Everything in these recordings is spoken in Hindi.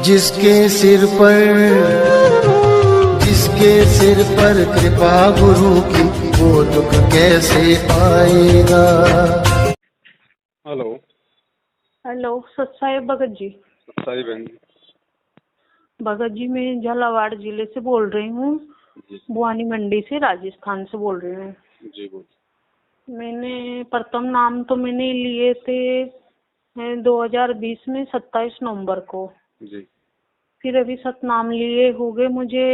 जिसके सिर पर कृपा गुरु की, वो दुख कैसे आएगा। हेलो। हेलो सतसाई भगत जी। सही बहन भगत जी मैं झालावाड़ जिले से बोल रही हूँ, जी। बुआनी मंडी से, राजस्थान से बोल रही हूँ। जी बोल। मैंने प्रथम नाम तो मैंने लिए थे 2020 में 27 नवंबर को। जी। फिर अभी सतनाम लिए हो गए मुझे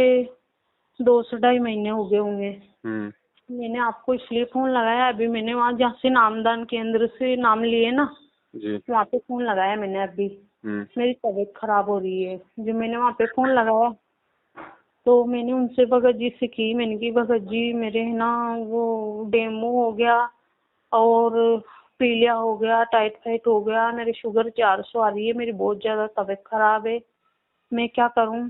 2 से 2.5 महीने हो गए होंगे। मैंने आपको इसलिए फोन लगाया, अभी मैंने वहाँ जहाँ से नामदान केंद्र से नाम लिए ना, जी। वहाँ पे फोन लगाया मैंने अभी। मेरी तबीयत खराब हो रही है, जो मैंने वहाँ पे फोन लगाया तो मैंने उनसे भगत जी से की, मैंने की भगत जी मेरे ना वो डेमो हो गया और पीलिया हो गया, टाइफाइड हो गया, मेरी शुगर 400 आ रही है, मेरी बहुत ज्यादा तबीयत खराब है, मैं क्या करूं।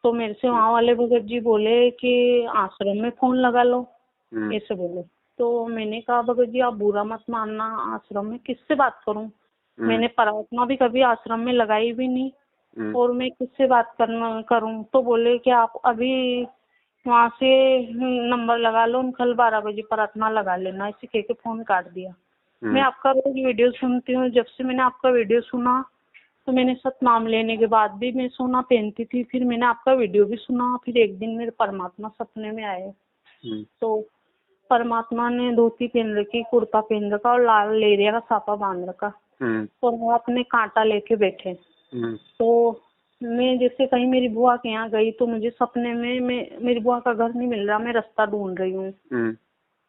तो मेरे से वहाँ वाले भगत जी बोले कि आश्रम में फोन लगा लो, ऐसे बोले। तो मैंने कहा भगत जी आप बुरा मत मानना, आश्रम में किससे बात करूं, मैंने प्रार्थना भी कभी आश्रम में लगाई भी नहीं और मैं किससे बात करूं। तो बोले कि आप अभी वहाँ से नंबर लगा लो, कल 12 बजे प्रार्थना लगा लेना, ऐसे कह के फोन काट दिया। मैं आपका रोज वीडियो सुनती हूँ, जब से मैंने आपका वीडियो सुना तो मैंने सतनाम लेने के बाद भी मैं सोना पहनती थी, फिर मैंने आपका वीडियो भी सुना, फिर एक दिन मेरे परमात्मा सपने में आए। तो परमात्मा ने धोती पहन रखी, कुर्ता पहन रखा और लाल लेरिया का साफा बांध रखा और वो अपने कांटा लेके बैठे। तो मैं जैसे कहीं मेरी बुआ के यहाँ गई तो मुझे सपने में मेरी बुआ का घर नहीं मिल रहा, मैं रास्ता ढूंढ रही हूँ।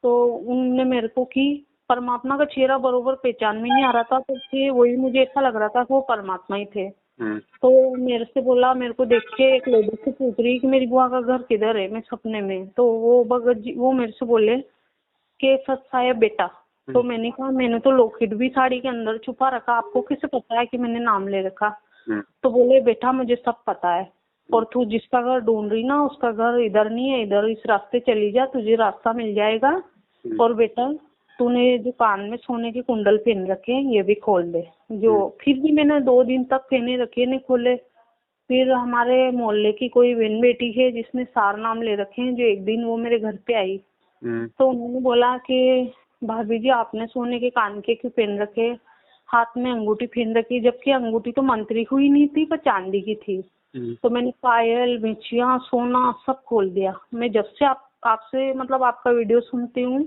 तो उनने मेरे को की परमात्मा का चेहरा बरोबर पहचान में नहीं आ रहा था, तो फिर वही मुझे ऐसा लग रहा था कि वो परमात्मा ही थे। तो मेरे से बोला, मेरे को देख के एक लेडी से पूछ रही कि मेरी बुआ का घर किधर है, मैं सपने में। तो वो भगत जी वो मेरे से बोले कि सत्साय बेटा। तो मैंने कहा मैंने तो लॉकेट भी साड़ी के अंदर छुपा रखा, आपको कैसे पता है कि मैंने नाम ले रखा। तो बोले बेटा मुझे सब पता है, और तू जिसका घर ढूंढ रही ना उसका घर इधर नहीं है, इधर इस रास्ते चली जा, तुझे रास्ता मिल जाएगा। और बेटा तूने जो कान में सोने के कुंडल पहन रखे हैं ये भी खोल दे। जो फिर भी मैंने 2 दिन तक पहने रखे, नहीं खोले। फिर हमारे मोहल्ले की कोई बहन बेटी है जिसने सार नाम ले रखे हैं, जो एक दिन वो मेरे घर पे आई तो उन्होंने बोला कि भाभी जी आपने सोने के कान के क्यों पहन रखे, हाथ में अंगूठी पहन रखी, जबकि अंगूठी तो मंत्री हुई नहीं थी पर चांदी की थी। तो मैंने पायल, बिछिया, सोना सब खोल दिया। मैं जब से आपसे मतलब आपका वीडियो सुनती हूँ,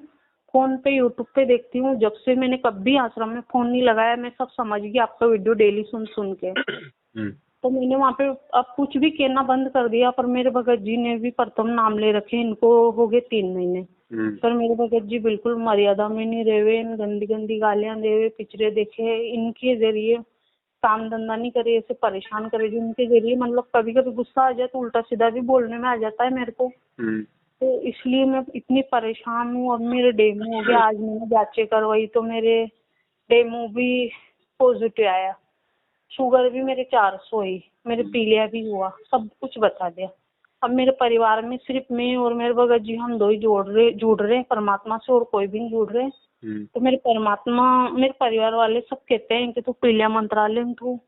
फोन पे यूट्यूब पे देखती हूँ, जब से मैंने कभी आश्रम में फोन नहीं लगाया, मैं सब समझ गई आपका वीडियो डेली सुन के। तो मैंने वहाँ पे अब कुछ भी कहना बंद कर दिया, पर मेरे भगत जी ने भी प्रथम नाम ले रखे, इनको हो गए 3 महीने। पर मेरे भगत जी बिल्कुल मर्यादा में नहीं रहे, गंदी गंदी गालियां दे, पिक्चरें देखे, इनके जरिए काम धंधा नहीं करे, ऐसे परेशान करे, जो इनके जरिए मतलब कभी कभी गुस्सा आ जाए तो उल्टा सीधा भी बोलने में आ जाता है मेरे को। तो इसलिए मैं इतनी परेशान हूँ। अब मेरे डेमो हो गया, आज मैंने जांचें करवाई तो मेरे डेमो भी पॉजिटिव आया, शुगर भी मेरे 400 ही, मेरे पीलिया भी हुआ, सब कुछ बता दिया। अब मेरे परिवार में सिर्फ मैं और मेरे भगत जी हम 2 ही जुड़ रहे हैं परमात्मा से, और कोई भी नहीं जुड़ रहे। तो मेरे परिवार वाले सब कहते हैं कि तू पीलिया मंत्रालय में तू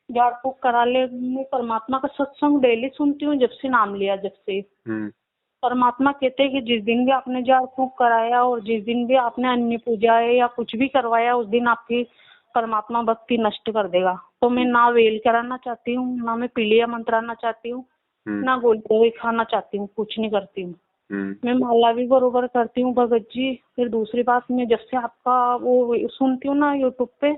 झाड़ फूक करा ले। मैं परमात्मा का सत्संग डेली सुनती हूँ जब से नाम लिया, जब से परमात्मा कहते हैं कि जिस दिन भी आपने झाड़ फूक कराया और जिस दिन भी आपने अन्य पूजा है या कुछ भी करवाया, उस दिन आपकी परमात्मा भक्ति नष्ट कर देगा। तो मैं ना वेल कराना चाहती हूँ, ना मैं पीलिया मंत्राना चाहती हूँ, ना गोली दवाई खाना चाहती हूँ, कुछ नहीं करती हूँ। मैं माला भी बरोबर करती हूँ भगत जी। फिर दूसरी बात, मैं जब से आपका वो सुनती हूँ ना यूट्यूब पे,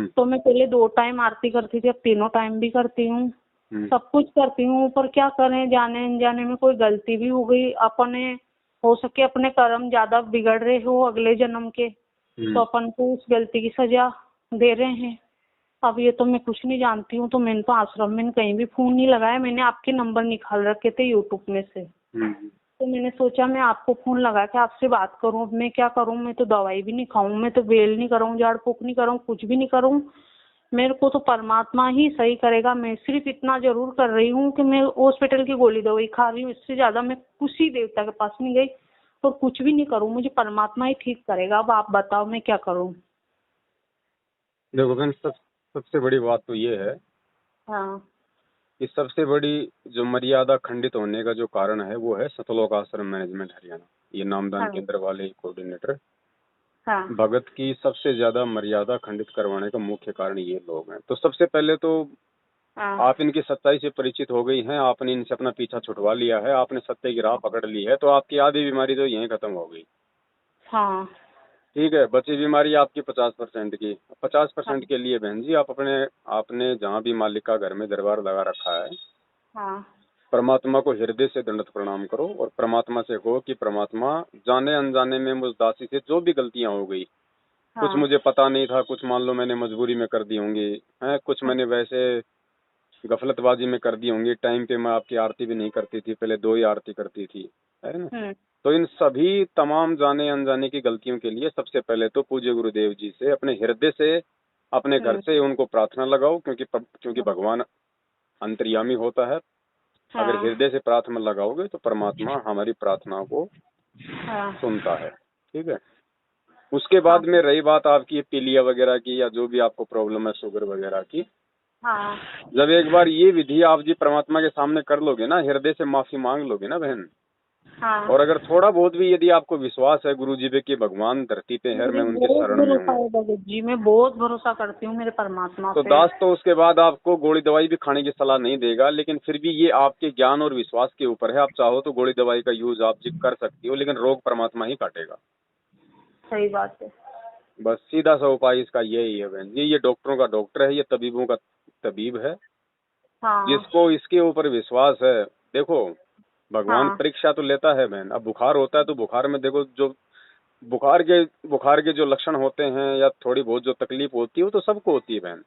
तो मैं पहले 2 टाइम आरती करती थी, अब 3 टाइम भी करती हूँ, सब कुछ करती हूँ। पर क्या करें, जाने अनजाने में कोई गलती भी हो गई, अपने हो सके अपने कर्म ज्यादा बिगड़ रहे हो अगले जन्म के, तो अपन को उस गलती की सजा दे रहे हैं। अब ये तो मैं कुछ नहीं जानती हूँ। तो मैंने तो आश्रम में कहीं भी फोन नहीं लगाया, मैंने आपके नंबर निकाल रखे थे यूट्यूब में से। तो मैंने सोचा मैं आपको फोन लगा के आपसे बात करूं। अब मैं क्या करूं, मैं तो दवाई भी नहीं खाऊं, मैं तो बेल नहीं करूं, झाड़ फूक नहीं करूं, कुछ भी नहीं करूं, मेरे को तो परमात्मा ही सही करेगा। मैं सिर्फ इतना जरूर कर रही हूँ कि मैं हॉस्पिटल की गोली दवाई खा रही हूँ, इससे ज्यादा मैं किसी देवता के पास नहीं गई और कुछ भी नहीं करूँ, मुझे परमात्मा ही ठीक करेगा। अब आप बताओ मैं क्या करूँ। देखो बहन, सबसे बड़ी बात तो ये है हाँ कि सबसे बड़ी जो मर्यादा खंडित होने का जो कारण है वो है सतलोक आश्रम मैनेजमेंट हरियाणा, ये नामदान हाँ केंद्र वाले कोऑर्डिनेटर। हाँ भगत की सबसे ज्यादा मर्यादा खंडित करवाने का मुख्य कारण ये लोग हैं। तो सबसे पहले तो हाँ आप इनकी सच्चाई से परिचित हो गई हैं, आपने इनसे अपना पीछा छुड़वा लिया है, आपने सत्य की राह पकड़ ली है, तो आपकी आधी बीमारी तो यहीं खत्म हो गई। हाँ ठीक है, बची बीमारी आपकी 50% की। 50% हाँ के लिए बहन जी आप आपने जहाँ भी मालिक का घर में दरबार लगा रखा है, हाँ परमात्मा को हृदय से दंडवत प्रणाम करो और परमात्मा से कहो कि परमात्मा, जाने अनजाने में मुझ दासी से जो भी गलतियां हो गई, कुछ हाँ मुझे पता नहीं था, कुछ मान लो मैंने मजबूरी में कर दी होंगी, है कुछ मैंने वैसे गफलतबाजी में कर दी होंगी, टाइम पे मैं आपकी आरती भी नहीं करती थी, पहले 2 ही आरती करती थी, है ना। हम्म तो इन सभी तमाम जाने अनजाने की गलतियों के लिए सबसे पहले तो पूज्य गुरुदेव जी से अपने हृदय से, अपने घर हम्म से उनको प्रार्थना लगाओ, क्योंकि भगवान अंतर्यामी होता है। अगर हाँ हृदय से प्रार्थना लगाओगे तो परमात्मा हमारी प्रार्थना को हाँ सुनता है। ठीक है, उसके हाँ बाद में रही बात आपकी पीलिया वगैरह की या जो भी आपको प्रॉब्लम है शुगर वगैरह की, हाँ जब एक बार ये विधि आप जी परमात्मा के सामने कर लोगे ना, हृदय से माफी मांग लोगे ना बहन, हाँ और अगर थोड़ा बहुत भी यदि आपको विश्वास है गुरु जी पे कि भगवान धरती पे है, मेरे मैं उनके बहुत शरण में भरोसा हूँ, है भगत जी, मैं बहुत भरोसा करती हूँ मेरे परमात्मा तो पे। दास तो उसके बाद आपको गोली दवाई भी खाने की सलाह नहीं देगा। लेकिन फिर भी ये आपके ज्ञान और विश्वास के ऊपर है, आप चाहो तो गोली दवाई का यूज आप जी कर सकती हो, लेकिन रोग परमात्मा ही काटेगा। सही बात है। बस सीधा सा उपाय इसका यही है बहन जी, ये डॉक्टरों का डॉक्टर है, ये तबीबों का तबीब है। हाँ जिसको इसके ऊपर विश्वास है, देखो भगवान हाँ परीक्षा तो लेता है बहन। अब बुखार होता है तो बुखार में देखो, जो बुखार के जो लक्षण होते हैं या थोड़ी बहुत जो तकलीफ होती है वो तो सबको होती है बहन।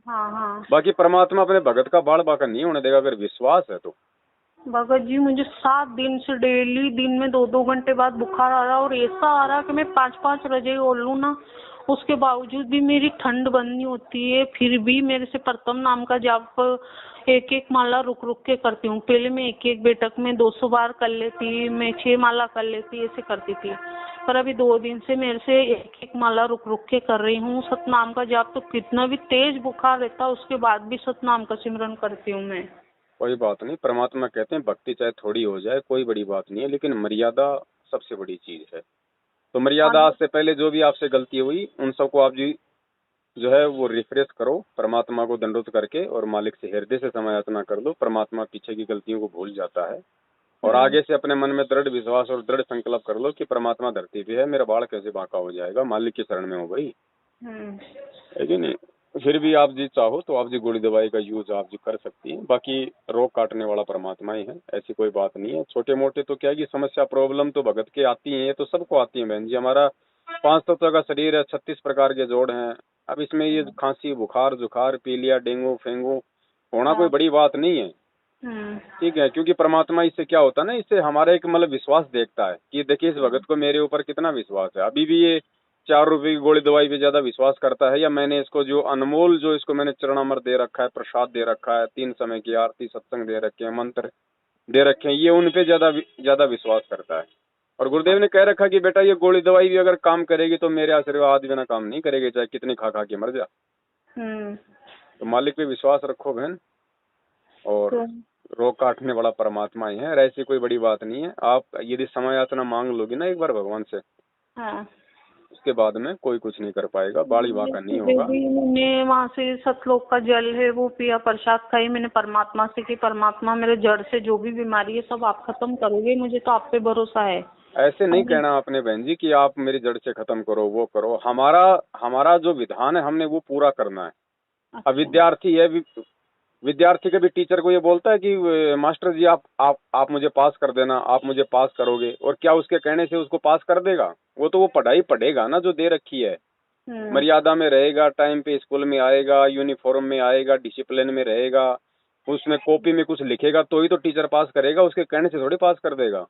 हाँ हाँ बाकी परमात्मा अपने भगत का बाल बाका नहीं होने देगा अगर विश्वास है तो। भगत जी, मुझे 7 दिन से डेली दिन में 2-2 घंटे बाद बुखार आ रहा, और ऐसा आ रहा कि मैं 5-5 रजाई ओढ़ लूं ना, उसके बावजूद भी मेरी ठंड बंद नहीं होती है। फिर भी मेरे से प्रथम नाम का जाप एक एक माला रुक रुक के करती हूँ। पहले मैं एक एक बेटक में 200 बार कर लेती, मैं 6 माला कर लेती, ऐसे करती थी। पर अभी 2 दिन से मेरे से एक एक माला रुक रुक के कर रही हूँ। सतनाम का जाप तो कितना भी तेज बुखार रहता है उसके बाद भी सतनाम का सिमरन करती हूँ मैं। कोई बात नहीं, परमात्मा कहते हैं भक्ति चाहे थोड़ी हो जाए कोई बड़ी बात नहीं है, लेकिन मर्यादा सबसे बड़ी चीज है। तो मर्यादा आज से पहले जो भी आपसे गलती हुई उन सबको आप जी जो है वो रिफ्रेश करो, परमात्मा को दंडोत करके और मालिक से हृदय से समय याचना कर लो। परमात्मा पीछे की गलतियों को भूल जाता है और आगे से अपने मन में दृढ़ विश्वास और दृढ़ संकल्प कर लो कि परमात्मा धरती पे है, मेरा बाल कैसे बांका हो जाएगा, मालिक की शरण में हो गई, है कि नहीं। फिर भी आप जी चाहो तो आप जी गोली दवाई का यूज आप जी कर सकती हैं। बाकी रोग काटने वाला परमात्मा ही है, ऐसी कोई बात नहीं है। छोटे मोटे तो क्या है कि समस्या प्रॉब्लम तो भगत के आती है, ये तो सबको आती है बहन जी। हमारा 5 तत्व का शरीर है, 36 प्रकार के जोड़ हैं। अब इसमें ये खांसी बुखार जुखार पीलिया डेंगू फेंगू होना कोई बड़ी बात नहीं है। ठीक है, क्योंकि परमात्मा इससे क्या होता है ना, इससे हमारा एक मतलब विश्वास देखता है कि देखिए इस भगत को मेरे ऊपर कितना विश्वास है। अभी भी ये 4 रुपए की गोली दवाई पे ज्यादा विश्वास करता है, या मैंने इसको जो अनमोल जो इसको मैंने चरणामृत दे रखा है, प्रसाद दे रखा है, 3 समय की आरती सत्संग दे रखे हैं, मंत्र दे रखे हैं, ये उन पे ज्यादा विश्वास करता है। और गुरुदेव ने कह रखा कि बेटा ये गोली दवाई भी अगर काम करेगी तो मेरे आशीर्वाद बिना काम नहीं करेगी, चाहे कितनी खा खा के मर जा। तो मालिक पे विश्वास रखो बहन, और रोग काटने वाला परमात्मा ही है, और ऐसी कोई बड़ी बात नहीं है। आप यदि समय याचना मांग लोगी ना एक बार भगवान से, उसके बाद में कोई कुछ नहीं कर पाएगा, बाड़ी बाका नहीं होगा। मैंने वहाँ से सतलोक का जल है वो पिया, प्रसाद खाई मैंने परमात्मा से कि परमात्मा मेरे जड़ से जो भी बीमारी है सब आप खत्म करोगे, मुझे तो आप पे भरोसा है। ऐसे नहीं कहना आपने बहन जी कि आप मेरी जड़ से खत्म करो वो करो। हमारा जो विधान है हमने वो पूरा करना है। अब विद्यार्थी है, विद्यार्थी कभी टीचर को ये बोलता है कि मास्टर जी आप मुझे पास कर देना, आप मुझे पास करोगे, और क्या उसके कहने से उसको पास कर देगा? वो तो वो पढ़ाई पढ़ेगा ना जो दे रखी है, मर्यादा में रहेगा, टाइम पे स्कूल में आएगा, यूनिफॉर्म में आएगा, डिसिप्लिन में रहेगा, उसमें कॉपी में कुछ लिखेगा तो ही तो टीचर पास करेगा, उसके कहने से थोड़ी पास कर देगा।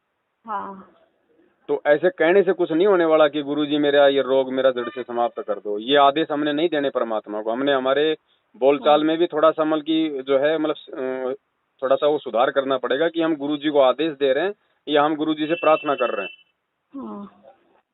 तो ऐसे कहने से कुछ नहीं होने वाला कि गुरुजी मेरा ये रोग मेरा जड़ से समाप्त कर दो। ये आदेश हमने नहीं देने परमात्मा को, हमने हमारे बोलचाल में भी थोड़ा सा मतलब की जो है मतलब थोड़ा सा वो सुधार करना पड़ेगा कि हम गुरुजी को आदेश दे रहे हैं या हम गुरुजी से प्रार्थना कर रहे हैं।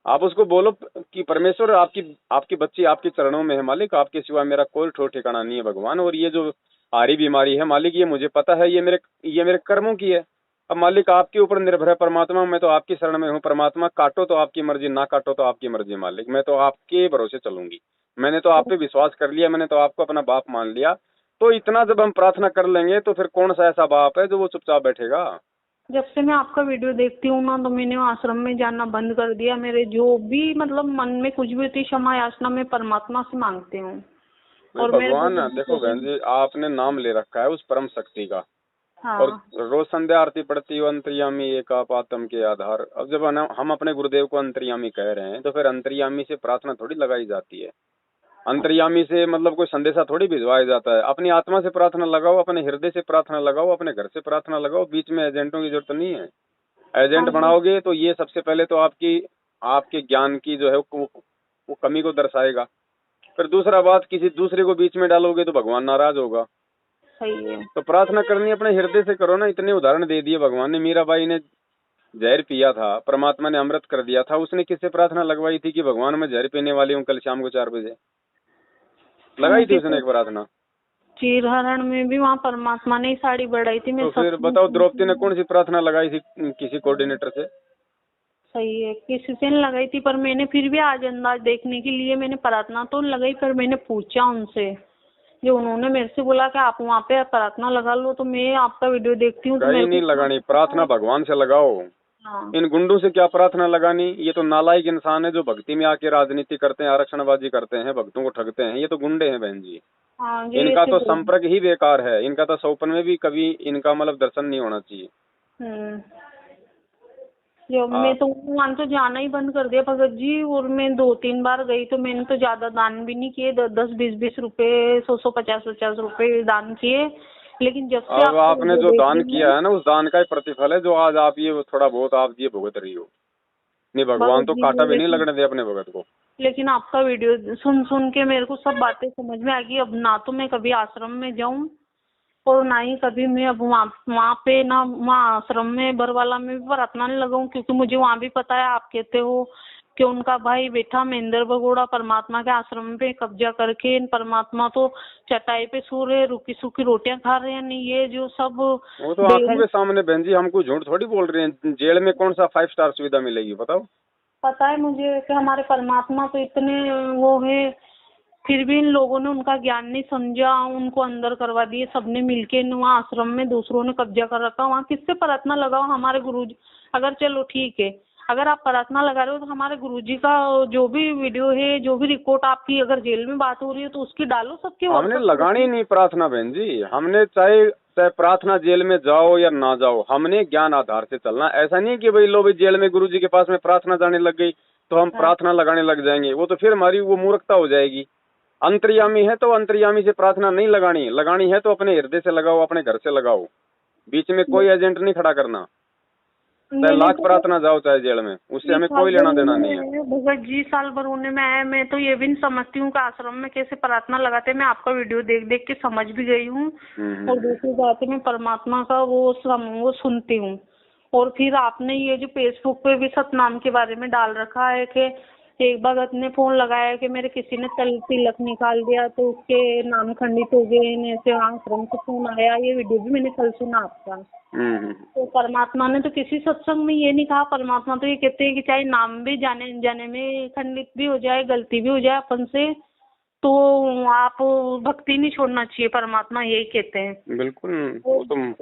आप उसको बोलो कि परमेश्वर आपकी बच्ची आपके चरणों में है मालिक, आपके सिवा मेरा कोई ठोर ठिकाना नहीं है भगवान, और ये जो आ रही बीमारी है मालिक, ये मुझे पता है, ये मेरे कर्मों की है। अब मालिक आपके ऊपर निर्भर है परमात्मा, मैं तो आपकी शरण में हूँ परमात्मा, काटो तो आपकी मर्जी, ना काटो तो आपकी मर्जी मालिक, मैं तो आपके भरोसे चलूंगी। मैंने तो आप पे विश्वास कर लिया, मैंने तो आपको अपना बाप मान लिया। तो इतना जब हम प्रार्थना कर लेंगे तो फिर कौन सा ऐसा बाप है जो वो चुपचाप बैठेगा। जब से मैं आपका वीडियो देखती हूँ ना, तो मैंने आश्रम में जाना बंद कर दिया। मेरे जो भी मतलब मन में कुछ भी होती क्षमा याचना मैं परमात्मा से मांगती हूँ। और भगवान देखो बहन जी, आपने नाम ले रखा है उस परम शक्ति का, हाँ और रोज संध्या आरती पढ़ती हो अंतर्यामी एक आप आत्म के आधार। अब जब हम अपने गुरुदेव को अंतर्यामी कह रहे हैं तो फिर अंतर्यामी से प्रार्थना थोड़ी लगाई जाती है। अंतर्यामी से मतलब कोई संदेशा थोड़ी भिजवाया जाता है। अपनी आत्मा से प्रार्थना लगाओ, अपने हृदय से प्रार्थना लगाओ, अपने घर से प्रार्थना लगाओ, बीच में एजेंटों की जरूरत नहीं है। एजेंट बनाओगे तो ये सबसे पहले तो आपके ज्ञान की जो है वो कमी को दर्शाएगा। फिर दूसरा बात, किसी दूसरे को बीच में डालोगे तो भगवान नाराज होगा। सही है। तो प्रार्थना करनी अपने हृदय से करो ना। इतने उदाहरण दे दिए भगवान ने। मीराबाई ने जहर पिया था, परमात्मा ने अमृत कर दिया था, उसने किससे प्रार्थना लगवाई थी कि भगवान मैं जहर पीने वाली हूँ, कल शाम को 4 बजे लगाई थी उसने एक प्रार्थना। चीरहरण में भी वहाँ परमात्मा ने ही साड़ी बढ़ाई थी। मैं तो फिर बताओ द्रौपदी ने कौन सी प्रार्थना लगाई थी किसी कोऑर्डिनेटर से? सही है, किसी से नहीं लगाई थी, पर मैंने फिर भी आज अंदाज देखने के लिए मैंने प्रार्थना तो लगाई। पर मैंने पूछा उनसे, जो उन्होंने मेरे से बोला कि आप वहाँ पे प्रार्थना लगा लो, तो मैं आपका वीडियो देखती हूँ तो कहीं नहीं लगानी प्रार्थना, भगवान से लगाओ। हाँ। इन गुंडों से क्या प्रार्थना लगानी? ये तो नालायक इंसान है जो भक्ति में आके राजनीति करते हैं, आरक्षणबाजी करते हैं, भक्तों को ठगते हैं। ये तो गुंडे हैं बहन जी। हाँ, इनका तो संपर्क ही बेकार है। इनका तो सौपन में भी कभी इनका मतलब दर्शन नहीं होना चाहिए। जो मैं तो वहाँ तो जाना ही बंद कर दिया भगत जी। और मैं 2-3 बार गई तो मैंने तो ज्यादा दान भी नहीं किए, 10-20 रुपए, 100 50 रुपए दान किए। लेकिन जब से अब आपने जो दान किया है ना, उस दान का ही प्रतिफल है जो आज आप ये थोड़ा बहुत आप ये भुगत रही हो। नहीं, भगवान तो कांटा भी नहीं लगने दे अपने भगत को। लेकिन आपका वीडियो सुन सुन के मेरे को सब बातें समझ में आ गई। अब ना तो मैं कभी आश्रम में जाऊं और ना ही कभी मैं अब वहाँ पे ना वहाँ आश्रम में बरवाला में भी प्रार्थना नहीं लगाऊं, क्योंकि मुझे वहाँ भी पता है आप कहते हो कि उनका भाई बेटा महेंद्र बगोड़ा परमात्मा के आश्रम पे कब्जा करके परमात्मा तो चटाई पे सो रहे, रुकी सूखी रोटियां खा रहे हैं। नहीं, ये जो सब वो तो आंखों के सामने बहन जी, हमको झूठ थोड़ी बोल रहे हैं। जेल में कौन सा 5 स्टार सुविधा मिलेगी बताओ? पता है मुझे कि हमारे परमात्मा तो इतने वो है, फिर भी इन लोगों ने उनका ज्ञान नहीं समझा, उनको अंदर करवा दिए। सबने मिलके वहाँ आश्रम में दूसरों ने कब्जा कर रखा। वहाँ किससे प्रार्थना लगाओ? हमारे गुरुजी, अगर चलो ठीक है, अगर आप प्रार्थना लगा रहे हो तो हमारे गुरुजी का जो भी वीडियो है, जो भी रिपोर्ट आपकी अगर जेल में बात हो रही है तो उसकी डालो सबके। हमने लगानी नहीं प्रार्थना बहन जी। हमने चाहे प्रार्थना जेल में जाओ या ना जाओ, हमने ज्ञान आधार से चलना। ऐसा नहीं कि भाई लो भाई जेल में गुरुजी के पास में प्रार्थना जाने लग गई तो हम प्रार्थना लगाने लग जाएंगे। वो तो फिर हमारी वो मूर्खता हो जाएगी। अंतर्यामी है तो अंतर्यामी से प्रार्थना नहीं लगानी, लगानी है तो अपने हृदय से लगाओ, अपने घर से लगाओ। बीच में कोई एजेंट नहीं खड़ा करना। चाहे लाख प्रार्थना जाओ चाहे जेल में, उससे हमें कोई लेना देना नहीं है। भगत जी साल भर होने में आया, मैं तो ये भी नहीं समझती हूँ कि आश्रम में कैसे प्रार्थना लगाते हैं। मैं आपका वीडियो देख देख के समझ भी गई हूँ। और दूसरी बात है, मैं परमात्मा का वो सुनती हूँ। और फिर आपने ये जो फेसबुक पे भी सतनाम के बारे में डाल रखा है कि एक भगत ने फोन लगाया कि मेरे किसी ने तिलक निकाल दिया तो उसके नाम खंडित हो गए, ऐसे आश्रम से फोन आया। ये वीडियो भी मैंने कल सुना आपका। तो परमात्मा ने तो किसी सत्संग में ये नहीं कहा। परमात्मा तो ये कहते हैं कि चाहे नाम भी जाने जाने में खंडित भी हो जाए, गलती भी हो जाए अपन से, तो आप भक्ति नहीं छोड़ना चाहिए। परमात्मा यही कहते हैं। बिल्कुल।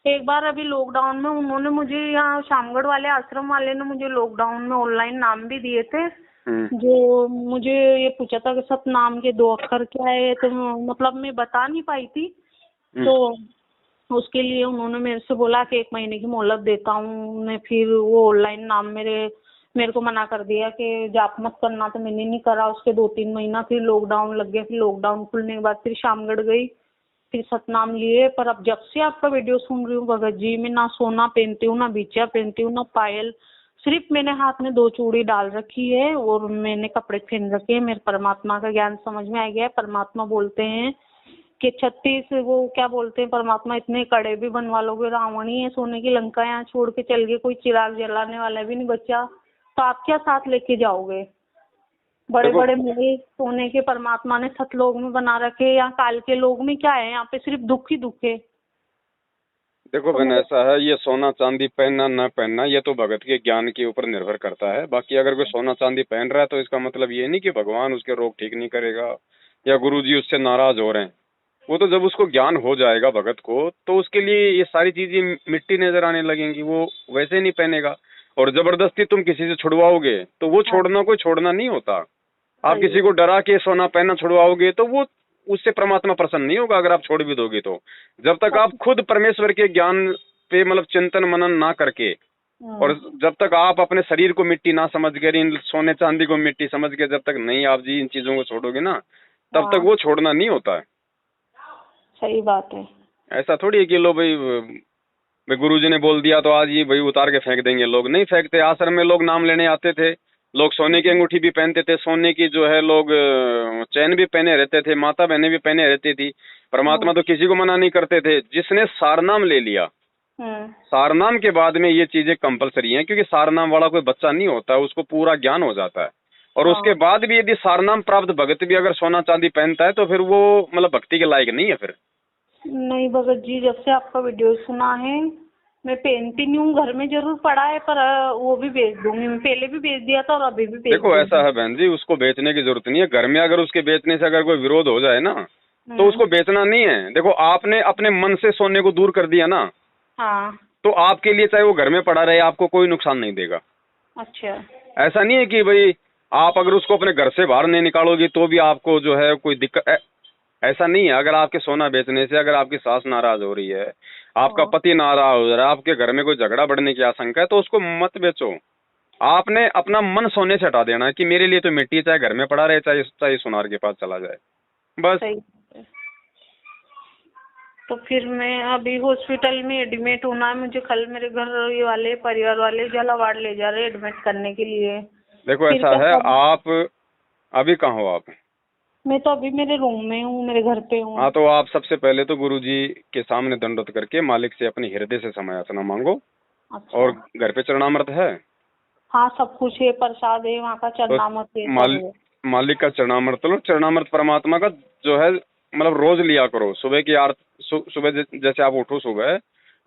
एक बार अभी लॉकडाउन में उन्होंने मुझे, यहाँ शामगढ़ वाले आश्रम वाले ने मुझे लॉकडाउन में ऑनलाइन नाम भी दिए थे। जो मुझे ये पूछा था कि सतनाम के 2 अक्षर क्या है, तो मतलब मैं बता नहीं पाई थी। तो उसके लिए उन्होंने मेरे से बोला कि 1 महीने की मोहलत देता हूँ मैं। फिर वो ऑनलाइन नाम मेरे को मना कर दिया कि जाप मत करना, तो मैंने नहीं करा। उसके 2-3 महीना फिर लॉकडाउन लग गया। फिर लॉकडाउन खुलने के बाद फिर शामगढ़ गई, फिर सतनाम लिए। पर अब जब से आपका वीडियो सुन रही हूँ भगत जी, मैं ना सोना पहनती हूँ, ना बिछिया पहनती हूँ, ना पायल। सिर्फ मैंने हाथ में 2 चूड़ी डाल रखी है और मैंने कपड़े पहन रखे हैं। मेरे परमात्मा का ज्ञान समझ में आ गया है। परमात्मा बोलते हैं कि 36 वो क्या बोलते हैं परमात्मा, इतने कड़े भी बनवा लोगे, रावण ही है सोने की लंका यहाँ छोड़ के चल गए, कोई चिराग जलाने वाला भी नहीं बचा, तो आप क्या साथ लेके जाओगे? बड़े बड़े महल सोने के परमात्मा ने सतलोक में बना रखे, यहाँ काल के लोग में क्या है, यहाँ पे सिर्फ दुख ही दुख है। देखो बहन, ऐसा है, ये सोना चांदी पहनना न पहनना ये तो भगत के ज्ञान के ऊपर निर्भर करता है। बाकी अगर कोई सोना चांदी पहन रहा है तो इसका मतलब ये नहीं कि भगवान उसके रोग ठीक नहीं करेगा या गुरुजी उससे नाराज हो रहे हैं। वो तो जब उसको ज्ञान हो जाएगा भगत को, तो उसके लिए ये सारी चीजें मिट्टी नजर आने लगेंगी, वो वैसे नहीं पहनेगा। और जबरदस्ती तुम किसी से छुड़वाओगे तो वो छोड़ना कोई छोड़ना नहीं होता। आप किसी को डरा के सोना पहनना छुड़वाओगे तो वो उससे परमात्मा प्रसन्न नहीं होगा अगर आप छोड़ भी दोगे तो। जब तक आप खुद परमेश्वर के ज्ञान पे मतलब चिंतन मनन ना करके, और जब तक आप अपने शरीर को मिट्टी ना समझ कर, इन सोने चांदी को मिट्टी समझ के जब तक नहीं आप जी इन चीजों को छोड़ोगे ना, तब तक वो छोड़ना नहीं होता है। सही बात है। ऐसा थोड़ी है कि लो भाई गुरुजी ने बोल दिया तो आज ये भाई उतार के फेंक देंगे। लोग नहीं फेंकते। आश्रम में लोग नाम लेने आते थे, लोग सोने की अंगूठी भी पहनते थे, सोने की जो है लोग चैन भी पहने रहते थे, माता बहनें भी पहने रहती थी। परमात्मा तो किसी को मना नहीं करते थे। जिसने सारनाम ले लिया, सारनाम के बाद में ये चीजें कंपलसरी हैं, क्योंकि सारनाम वाला कोई बच्चा नहीं होता, उसको पूरा ज्ञान हो जाता है। और उसके बाद भी यदि सारनाम प्राप्त भगत भी अगर सोना चांदी पहनता है तो फिर वो मतलब भक्ति के लायक नहीं है। फिर नहीं भगत जी, जब से आपका वीडियो सुना है मैं पहनती नहीं हूँ, घर में जरूर पड़ा है, पर वो भी बेच दूंगी। मैं पहले भी बेच दिया था और अभी भी बेच देखो ऐसा है बहन जी, उसको बेचने की जरूरत नहीं है। घर में अगर उसके बेचने से अगर कोई विरोध हो जाए ना, तो उसको बेचना नहीं है। देखो आपने अपने मन से सोने को दूर कर दिया ना, हाँ, तो आपके लिए चाहे वो घर में पड़ा रहे आपको कोई नुकसान नहीं देगा। अच्छा, ऐसा नहीं है कि भाई आप अगर उसको अपने घर से बाहर नहीं निकालोगे तो भी आपको जो है कोई दिक्कत, ऐसा नहीं है। अगर आपके सोना बेचने से अगर आपकी सास नाराज हो रही है, आपका पति नाराज हो रहा है, आपके घर में कोई झगड़ा बढ़ने की आशंका है, तो उसको मत बेचो। आपने अपना मन सोने से हटा देना है कि मेरे लिए तो मिट्टी चाहे घर में पड़ा रहे, चाहे सुनार के पास चला जाए, बस। सही। तो फिर मैं अभी हॉस्पिटल में एडमिट होना है मुझे। कल मेरे घर वाले परिवार वाले झालावाड़ ले जा रहे एडमिट करने के लिए। देखो ऐसा है, आप अभी कहाँ हो आप? मैं तो अभी मेरे रूम में हूँ, मेरे घर पे हूँ। हाँ, तो आप सबसे पहले तो गुरुजी के सामने दंडवत करके मालिक से अपने हृदय से समायाचना मांगो। अच्छा। और घर पे चरणामृत है? हाँ, सब कुछ है, प्रसाद है, वहाँ का चरणामृत है। मालिक का चरणामृत लो। चरणामृत परमात्मा का जो है मतलब रोज लिया करो। सुबह की सुबह जैसे आप उठो, सुबह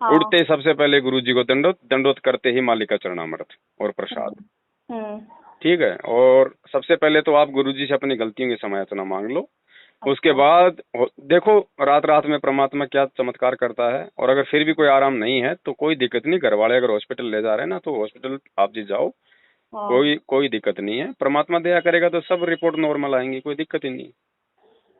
उठते ही सबसे पहले गुरुजी को दंडवत करते ही मालिक का चरणामृत और प्रसाद, ठीक है। और सबसे पहले तो आप गुरुजी से अपनी गलतियों की समायाचना मांग लो। उसके बाद देखो रात रात में परमात्मा क्या चमत्कार करता है। और अगर फिर भी कोई आराम नहीं है तो कोई दिक्कत नहीं, घर वाले अगर हॉस्पिटल ले जा रहे हैं ना तो हॉस्पिटल आप जी जाओ, कोई दिक्कत नहीं है। परमात्मा दया करेगा तो सब रिपोर्ट नॉर्मल आएंगी, कोई दिक्कत ही नहीं।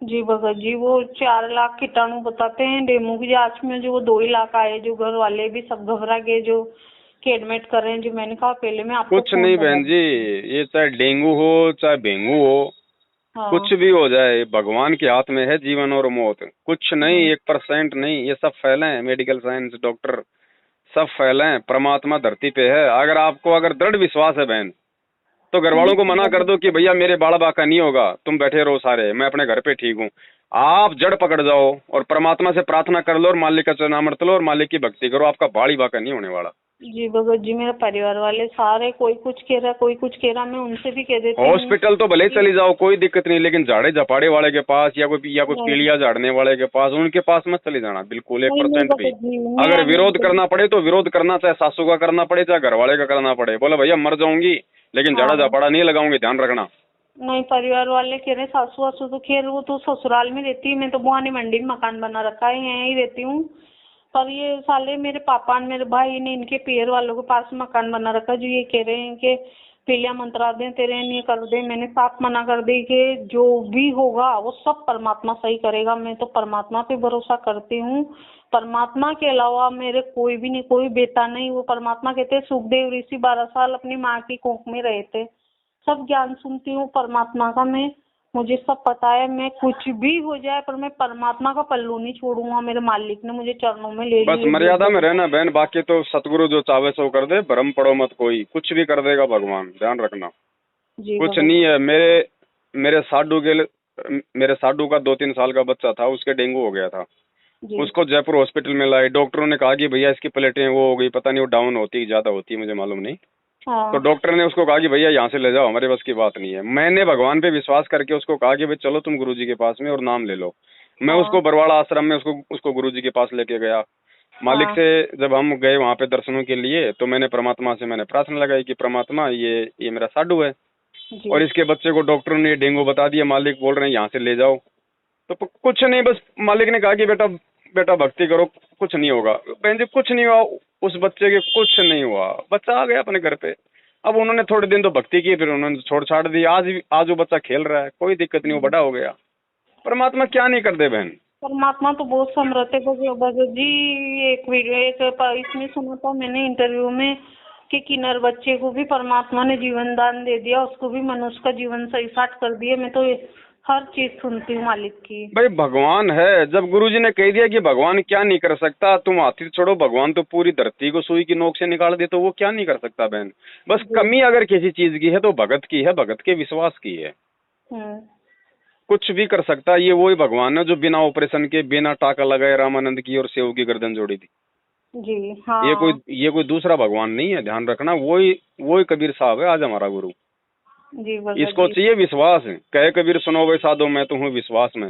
जी भगत जी, वो 4 लाख कीटाणु बताते हैं डेमो की जांच में, जो वो 2 ही लाख आए, जो घर वाले भी सब घबरा गए, जो एडमिट कर रहे हैं। जो मैंने कहा पहले मैं आपको कुछ नहीं बहन जी, ये चाहे डेंगू हो चाहे डेंगू हो, कुछ भी हो जाए, भगवान के हाथ में है जीवन और मौत। कुछ नहीं, 1% नहीं, ये सब फैले हैं। मेडिकल साइंस डॉक्टर सब फैले हैं। परमात्मा धरती पे है। अगर दृढ़ विश्वास है बहन, तो घर वालों को मना कर दो कि भैया मेरे बाल बाका नहीं होगा, तुम बैठे रहो सारे, मैं अपने घर पे ठीक हूँ। आप जड़ पकड़ जाओ और परमात्मा से प्रार्थना कर लो और मालिक का चरणामृत लो और मालिक की भक्ति करो, आपका बाड़ी बाका नहीं होने वाला। जी भगत जी, मेरे परिवार वाले सारे, कोई कुछ कह रहा, कोई कुछ कह रहा, मैं उनसे भी कह देती हूँ। हॉस्पिटल तो भले चली जाओ, कोई दिक्कत नहीं, लेकिन झाड़े झपाड़े वाले के पास या कोई पीलिया झाड़ने वाले के पास, उनके पास मत चले जाना बिल्कुल, 1% भी। अगर विरोध करना पड़े तो विरोध करना, चाहे सासू का करना पड़े चाहे घर वाले का करना पड़े। बोले भैया मर जाऊंगी लेकिन झाड़ा झपाड़ा नहीं लगाऊंगी, ध्यान रखना। नहीं, परिवार वाले कह रहे सासू वासू तो खैर वो तो ससुराल में रहती है, मैं तो बुआनी मंडी में मकान बना रखा है, यहीं रहती हूँ। पर ये साले मेरे पापा ने, मेरे भाई ने, इनके पैर वालों के पास मकान बना रखा, जो ये कह रहे हैं कि पीलिया मंत्रा दे तेरे ये कर दे। मैंने साफ मना कर दी कि जो भी होगा वो सब परमात्मा सही करेगा। मैं तो परमात्मा पे भरोसा करती हूँ। परमात्मा के अलावा मेरे कोई भी नहीं, कोई बेटा नहीं। वो परमात्मा कहते हैं, सुखदेव ऋषि 12 साल अपनी माँ की कोख में रहे थे। सब ज्ञान सुनती हूँ परमात्मा का मैं, मुझे सब पता है। मैं कुछ भी हो जाए पर मैं परमात्मा का पल्लू नहीं छोड़ूंगा। मेरे मालिक ने मुझे चरणों में ले लिया। बस मर्यादा में रहना बहन, बाकी तो सतगुरु जो चाहे सो कर दे, भ्रम पड़ो मत, कोई कुछ भी कर देगा भगवान, ध्यान रखना। कुछ नहीं है। मेरे साडू का 2-3 साल का बच्चा था, उसके डेंगू हो गया था। उसको जयपुर हॉस्पिटल में लाए। डॉक्टरों ने कहा कि भैया इसकी प्लेटें वो हो गई, पता नहीं वो डाउन होती ज्यादा होती, मुझे मालूम नहीं। हाँ तो डॉक्टर ने उसको कहा कि भैया यहाँ से ले जाओ, हमारे बस की बात नहीं है। मैंने भगवान पे विश्वास करके उसको कहा कि भाई चलो तुम गुरुजी के पास में और नाम ले लो। मैं उसको बरवाड़ा आश्रम में उसको गुरुजी के पास लेके गया। मालिक हाँ से जब हम गए वहाँ पे दर्शनों के लिए, तो मैंने परमात्मा से मैंने प्रार्थना लगाई कि परमात्मा ये मेरा साधु है जी और इसके बच्चे को डॉक्टरों ने डेंगू बता दिया, मालिक बोल रहे हैं यहाँ से ले जाओ। तो कुछ नहीं, बस मालिक ने कहा कि बेटा बेटा भक्ति करो, कुछ नहीं होगा। बहन जी कुछ नहीं हुआ, उस बच्चे के कुछ नहीं हुआ, बच्चा आ गया अपने घर पे। अब उन्होंने थोड़े दिन तो भक्ति की, फिर उन्होंने छोड़ छाड़ दी। आज वो बच्चा खेल रहा है, कोई दिक्कत नहीं, वो बड़ा हो गया। परमात्मा क्या नहीं कर दे बहन। परमात्मा तो बहुत समर्थ है भगत जी। एक वीडियो इसमें सुना था मैंने इंटरव्यू में कि किन्नर बच्चे को भी परमात्मा ने जीवन दान दे दिया, उसको भी मनुष्य का जीवन सही साठ कर दिया। मैं तो हर चीज सुनती हूँ मालिक की। भाई भगवान है, जब गुरुजी ने कह दिया कि भगवान क्या नहीं कर सकता, तुम हाथी छोड़ो, भगवान तो पूरी धरती को सुई की नोक से निकाल दे, तो वो क्या नहीं कर सकता बहन। बस कमी अगर किसी चीज की है तो भगत की है, भगत के विश्वास की है। कुछ भी कर सकता है। ये वही भगवान है जो बिना ऑपरेशन के, बिना टाका लगाए रामानंद की और सेव की गर्दन जोड़ी थी जी हाँ। ये कोई दूसरा भगवान नहीं है, ध्यान रखना। वही कबीर साहब है आज हमारा गुरु। जी इसको चाहिए विश्वास। कहे कबीर सुनो वे साधो, मैं तो हूँ विश्वास में।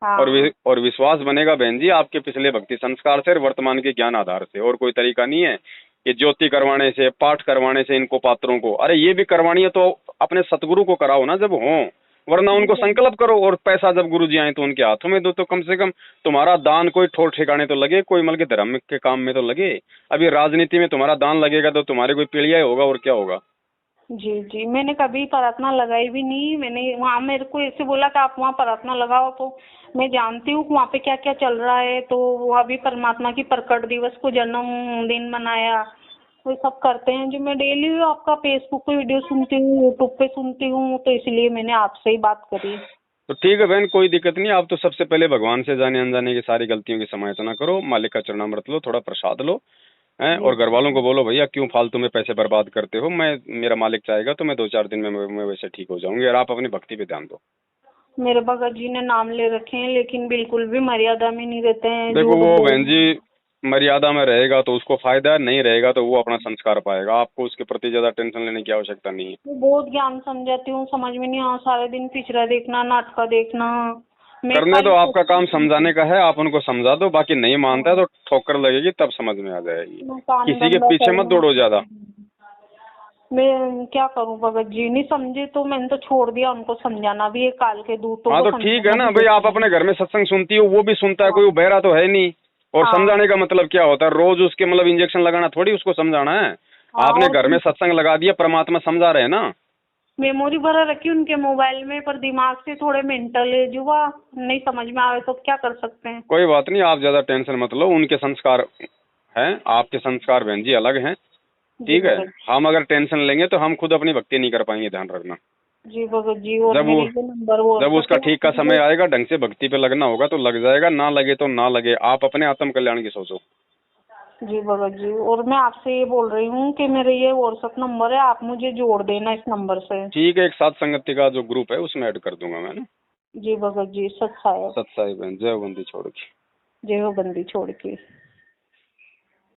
हाँ। और विश्वास बनेगा बहन जी आपके पिछले भक्ति संस्कार से और वर्तमान के ज्ञान आधार से। और कोई तरीका नहीं है कि ज्योति करवाने से, पाठ करवाने से इनको पात्रों को। अरे ये भी करवानी है तो अपने सतगुरु को कराओ ना जब हो, वरना उनको संकल्प करो। और पैसा जब गुरुजी आए तो उनके हाथों में दो, तो कम से कम तुम्हारा दान कोई ठोर ठिकाने तो लगे, कोई मल के धर्म के काम में तो लगे। अभी राजनीति में तुम्हारा दान लगेगा तो तुम्हारे कोई पीढ़िया होगा और क्या होगा। जी जी, मैंने कभी प्रार्थना लगाई भी नहीं। मैंने वहाँ मेरे को ऐसे बोला कि आप वहाँ प्रार्थना लगाओ, तो मैं जानती हूँ वहाँ पे क्या क्या चल रहा है। तो वहाँ भी परमात्मा की प्रकट दिवस को जन्मदिन मनाया, वो सब करते हैं। जो मैं डेली आपका फेसबुक पे वीडियो सुनती हूँ, यूट्यूब पे सुनती हूँ, तो इसलिए मैंने आपसे ही बात करी। तो ठीक है बहन, कोई दिक्कत नहीं। आप तो सबसे पहले भगवान से जाने अनजाने की सारी गलतियों की समालोचना करो, मालिक का चरणामृत लो, थोड़ा प्रसाद लो हैं, और घर वालों को बोलो भैया क्यों फालतू में पैसे बर्बाद करते हो, मेरा मालिक चाहेगा तो मैं 2-4 दिन में मैं वैसे ठीक हो जाऊंगी। और आप अपनी भक्ति पे ध्यान दो। मेरे भगत जी ने नाम ले रखे हैं, लेकिन बिल्कुल भी मर्यादा में नहीं रहते हैं। देखो वो बहन जी मर्यादा में रहेगा तो उसको फायदा है, नहीं रहेगा तो वो अपना संस्कार पाएगा। आपको उसके प्रति ज्यादा टेंशन लेने की आवश्यकता नहीं है। मैं बहुत ज्ञान समझाती हूँ, समझ में नहीं आ, सारे दिन पिक्चर देखना, नाटक देखना। करने तो आपका काम समझाने का है, आप उनको समझा दो। बाकी नहीं मानता है तो ठोकर लगेगी तब समझ में आ जाएगी। किसी के पीछे मत दौड़ो ज्यादा। मैं क्या करूं भगत जी, नहीं समझे तो मैंने तो छोड़ दिया उनको समझाना भी। एक काल के दूतों हाँ को तो ठीक है ना भाई, आप अपने घर में सत्संग सुनती हो, वो भी सुनता है, कोई बहरा तो है नहीं। और समझाने का मतलब क्या होता है, रोज उसके मतलब इंजेक्शन लगाना थोड़ी उसको समझाना है। आपने घर में सत्संग लगा दिया, परमात्मा समझा रहे हैं ना। मेमोरी भरा रखी उनके मोबाइल में, पर दिमाग से थोड़े मेंटल है, जुआ नहीं समझ में आवे तो क्या कर सकते हैं। कोई बात नहीं, आप ज्यादा टेंशन मत लो। उनके संस्कार हैं, आपके संस्कार बहन जी अलग हैं। ठीक है, हम अगर टेंशन लेंगे तो हम खुद अपनी भक्ति नहीं कर पाएंगे, ध्यान रखना। जी भगत जी। और जब उसका ठीक का समय आएगा, ढंग से भक्ति पे लगना होगा तो लग जाएगा, ना लगे तो ना लगे। आप अपने आत्म कल्याण की सोचो। जी भगत जी। और मैं आपसे ये बोल रही हूँ कि मेरे ये व्हाट्सएप नंबर है, आप मुझे जोड़ देना इस नंबर से। ठीक है, एक साथ संगति का जो ग्रुप है उसमें ऐड कर दूंगा मैं ना। जी भगत जी। सत्साई बहन, जय हो बंदी छोड़ के। जय हो बंदी छोड़ के।